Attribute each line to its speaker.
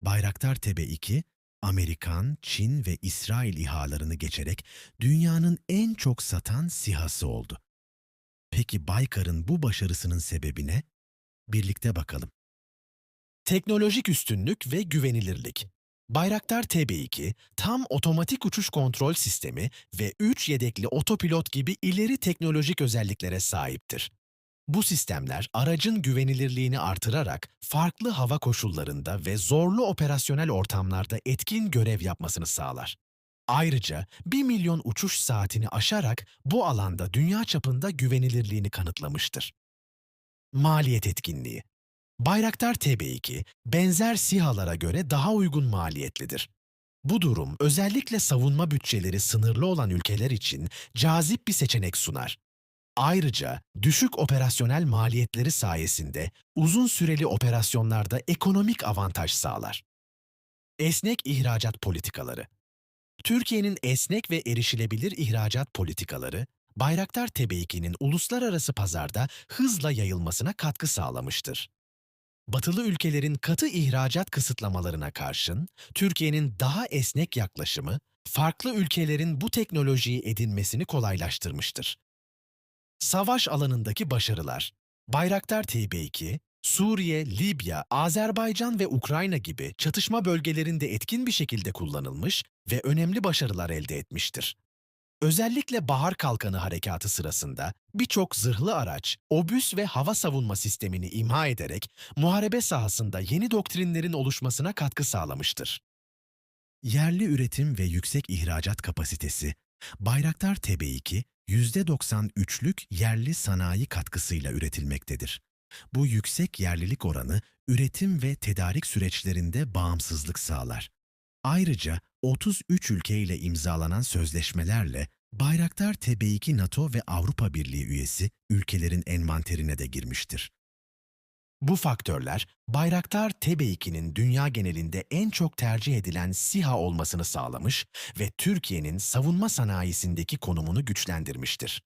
Speaker 1: Bayraktar TB2, Amerikan, Çin ve İsrail İHA'larını geçerek dünyanın en çok satan SİHA'sı oldu. Peki Baykar'ın bu başarısının sebebi ne? Birlikte bakalım. Teknolojik üstünlük ve güvenilirlik. Bayraktar TB2, tam otomatik uçuş kontrol sistemi ve 3 yedekli otopilot gibi ileri teknolojik özelliklere sahiptir. Bu sistemler aracın güvenilirliğini artırarak farklı hava koşullarında ve zorlu operasyonel ortamlarda etkin görev yapmasını sağlar. Ayrıca 1 milyon uçuş saatini aşarak bu alanda dünya çapında güvenilirliğini kanıtlamıştır. Maliyet etkinliği. Bayraktar TB2, benzer SİHA'lara göre daha uygun maliyetlidir. Bu durum özellikle savunma bütçeleri sınırlı olan ülkeler için cazip bir seçenek sunar. Ayrıca düşük operasyonel maliyetleri sayesinde uzun süreli operasyonlarda ekonomik avantaj sağlar. Esnek ihracat politikaları. Türkiye'nin esnek ve erişilebilir ihracat politikaları, Bayraktar TB2'nin uluslararası pazarda hızla yayılmasına katkı sağlamıştır. Batılı ülkelerin katı ihracat kısıtlamalarına karşın, Türkiye'nin daha esnek yaklaşımı, farklı ülkelerin bu teknolojiyi edinmesini kolaylaştırmıştır. Savaş alanındaki başarılar. Bayraktar TB2, Suriye, Libya, Azerbaycan ve Ukrayna gibi çatışma bölgelerinde etkin bir şekilde kullanılmış ve önemli başarılar elde etmiştir. Özellikle Bahar Kalkanı Harekatı sırasında birçok zırhlı araç, obüs ve hava savunma sistemini imha ederek muharebe sahasında yeni doktrinlerin oluşmasına katkı sağlamıştır. Yerli üretim ve yüksek ihracat kapasitesi, Bayraktar TB2, %93'lük yerli sanayi katkısıyla üretilmektedir. Bu yüksek yerlilik oranı, üretim ve tedarik süreçlerinde bağımsızlık sağlar. Ayrıca 33 ülkeyle imzalanan sözleşmelerle Bayraktar TB2 NATO ve Avrupa Birliği üyesi ülkelerin envanterine de girmiştir. Bu faktörler, Bayraktar TB2'nin dünya genelinde en çok tercih edilen SİHA olmasını sağlamış ve Türkiye'nin savunma sanayisindeki konumunu güçlendirmiştir.